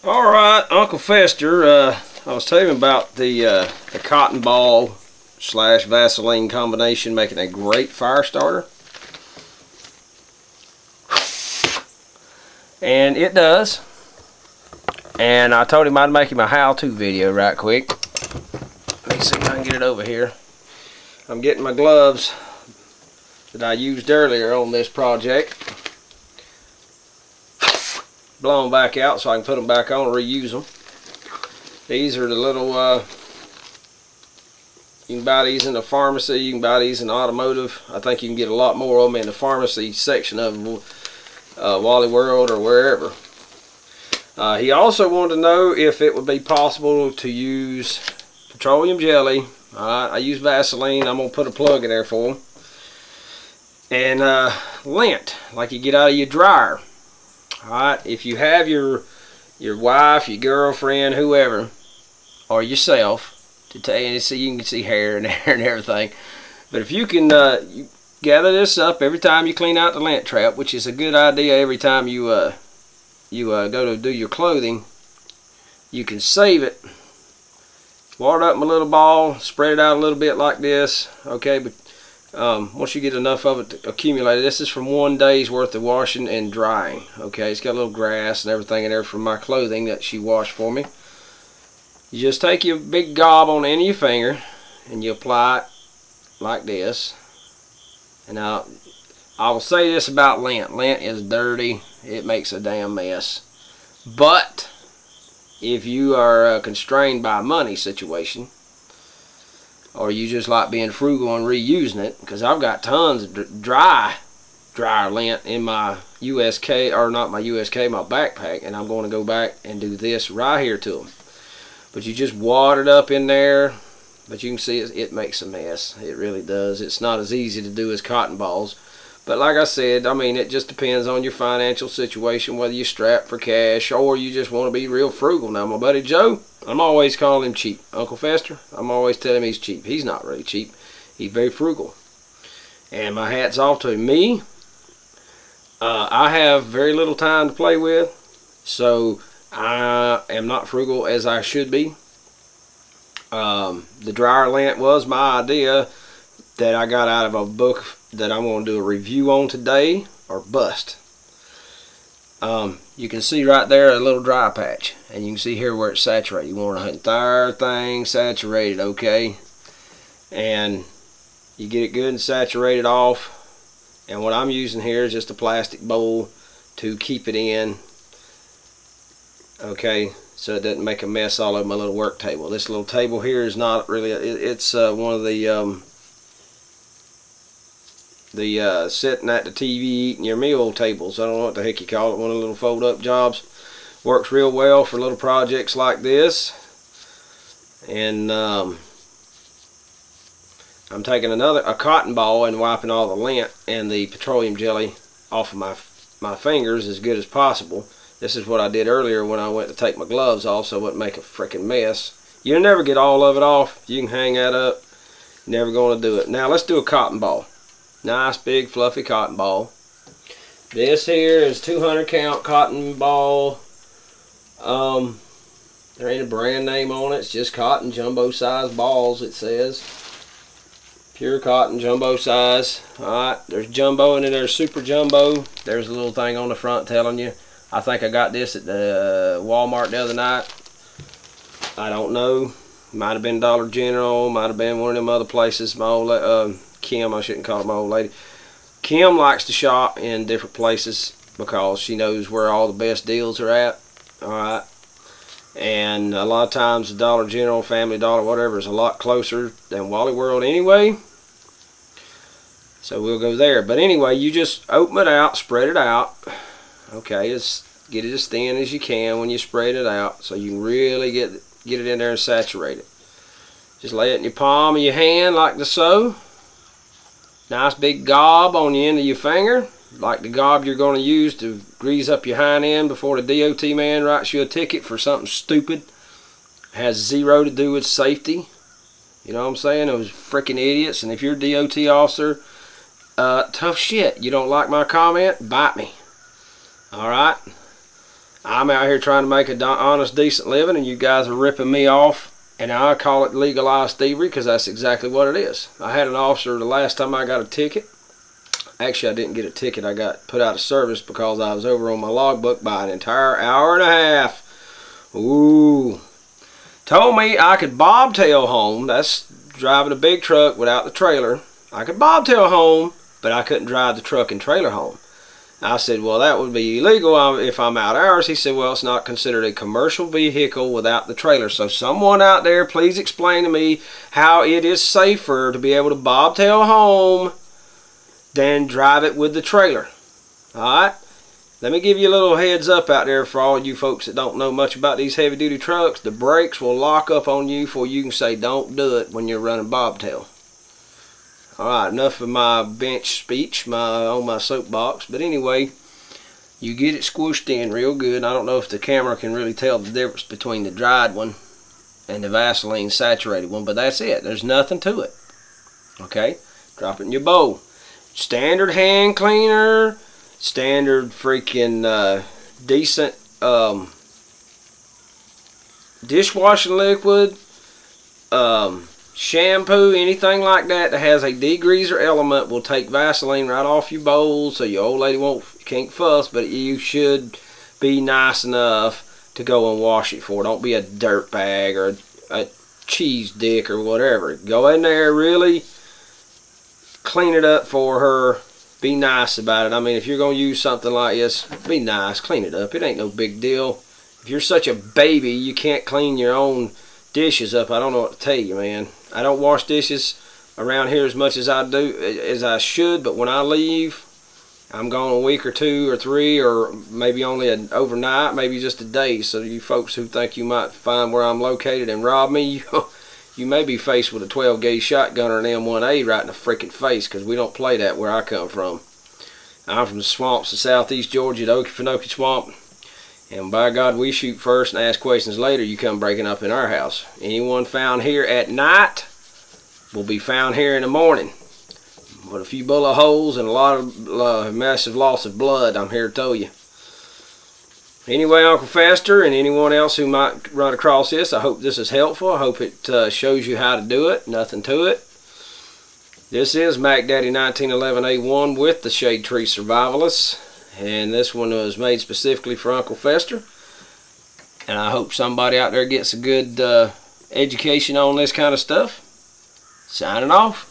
Alright, Uncle Fester, I was telling you about the cotton ball slash Vaseline combination making a great fire starter. And it does. And I told him I'd make him a how-to video right quick. Let me see if I can get it over here. I'm getting my gloves that I used earlier on this project blown back out so I can put them back on and reuse them. These are the little, you can buy these in the pharmacy, you can buy these in automotive. I think you can get a lot more of them in the pharmacy section of them, Wally World or wherever. He also wanted to know if it would be possible to use petroleum jelly. I use Vaseline. I'm going to put a plug in there for him. And lint, like you get out of your dryer. Alright, if you have your wife, your girlfriend, whoever, or yourself, to tell you, see, you can see hair and hair and everything. But if you can you gather this up every time you clean out the lint trap, which is a good idea every time you go to do your clothing, you can save it. Water up in a little ball, spread it out a little bit like this, okay? But once you get enough of it accumulated, this is from 1 day's worth of washing and drying, okay? It's got a little grass and everything in there from my clothing that she washed for me. You just take your big gob on the end of your finger and you apply it like this. And now, I will say this about lint. Lint is dirty. It makes a damn mess. But if you are constrained by a money situation, or you just like being frugal and reusing it, because I've got tons of dryer lint in my USK, or not my USK, my backpack, and I'm going to go back and do this right here to them. But you just wad it up in there, but you can see it makes a mess. It really does. It's not as easy to do as cotton balls. But like I said, I mean, it just depends on your financial situation, whether you're strapped for cash or you just want to be real frugal. Now, my buddy Joe, I'm always calling him cheap. Uncle Fester, I'm always telling him he's cheap. He's not really cheap. He's very frugal. And my hat's off to him. Me, I have very little time to play with, so I am not frugal as I should be. The dryer lint was my idea that I got out of a book that I'm going to do a review on today, or bust. You can see right there a little dry patch, and you can see here where it's saturated. You want the entire thing saturated, okay? And you get it good and saturated off. And what I'm using here is just a plastic bowl to keep it in, okay, so it doesn't make a mess all over my little work table. This little table here is not really, it's one of the sitting at the TV eating your meal tables. I don't know what the heck you call it, one of the little fold up jobs. Works real well for little projects like this. And I'm taking a cotton ball and wiping all the lint and the petroleum jelly off of my fingers as good as possible. This is what I did earlier when I went to take my gloves off so it wouldn't make a freaking mess. You'll never get all of it off. You can hang that up. Never going to do it. Now let's do a cotton ball. Nice big fluffy cotton ball. This here is 200 count cotton ball. There ain't a brand name on it. It's just cotton jumbo size balls, it says. Pure cotton jumbo size. Alright, there's jumbo and then there's super jumbo. There's a little thing on the front telling you. I think I got this at the Walmart the other night. I don't know. Might have been Dollar General. Might have been one of them other places. My old Kim, I shouldn't call her my old lady. Kim likes to shop in different places because she knows where all the best deals are at. Alright. And a lot of times the Dollar General, Family Dollar, whatever, is a lot closer than Wally World anyway. So we'll go there. But anyway, you just open it out, spread it out. Okay, get it as thin as you can when you spread it out so you can really get it in there and saturate it. Just lay it in your palm of your hand like so. Nice big gob on the end of your finger, like the gob you're going to use to grease up your hind end before the DOT man writes you a ticket for something stupid. Has zero to do with safety. You know what I'm saying? Those freaking idiots. And if you're a DOT officer, tough shit. You don't like my comment? Bite me. Alright? I'm out here trying to make an honest, decent living, and you guys are ripping me off. And I call it legalized thievery because that's exactly what it is. I had an officer the last time I got a ticket. Actually, I didn't get a ticket. I got put out of service because I was over on my logbook by an entire hour and a half. Ooh. Told me I could bobtail home. That's driving a big truck without the trailer. I could bobtail home, but I couldn't drive the truck and trailer home. I said, well, that would be illegal if I'm out hours. He said, well, it's not considered a commercial vehicle without the trailer. So someone out there, please explain to me how it is safer to be able to bobtail home than drive it with the trailer. Alright? Let me give you a little heads up out there for all you folks that don't know much about these heavy duty trucks. The brakes will lock up on you before you can say don't do it when you're running bobtail. Alright, enough of my bench speech on my soapbox. But anyway, you get it squished in real good. I don't know if the camera can really tell the difference between the dried one and the Vaseline saturated one, but that's it. There's nothing to it. Okay? Drop it in your bowl. Standard hand cleaner, standard freaking decent dishwashing liquid, shampoo, anything like that has a degreaser element will take Vaseline right off your bowl, so your old lady can't fuss, but you should be nice enough to go and wash it for. Don't be a dirt bag or a cheese dick or whatever. Go in there, really clean it up for her. Be nice about it. I mean, if you're going to use something like this, be nice, clean it up. It ain't no big deal. If you're such a baby you can't clean your own dishes up, I don't know what to tell you, man. I don't wash dishes around here as much as I should, but when I leave, I'm gone a week or 2 or 3, or maybe only an overnight, maybe just a day. So you folks who think you might find where I'm located and rob me, you may be faced with a 12-gauge shotgun or an M1A right in the freaking face, because we don't play that where I come from. I'm from the swamps of southeast Georgia, the Okefenokee Swamp. And by God, we shoot first and ask questions later. You come breaking up in our house. Anyone found here at night will be found here in the morning. With a few bullet holes and a lot of massive loss of blood, I'm here to tell you. Anyway, Uncle Fester and anyone else who might run across this, I hope this is helpful. I hope it shows you how to do it. Nothing to it. This is Mac Daddy 1911A1 with the Shade Tree Survivalists. And this one was made specifically for Uncle Fester. And I hope somebody out there gets a good education on this kind of stuff. Signing off.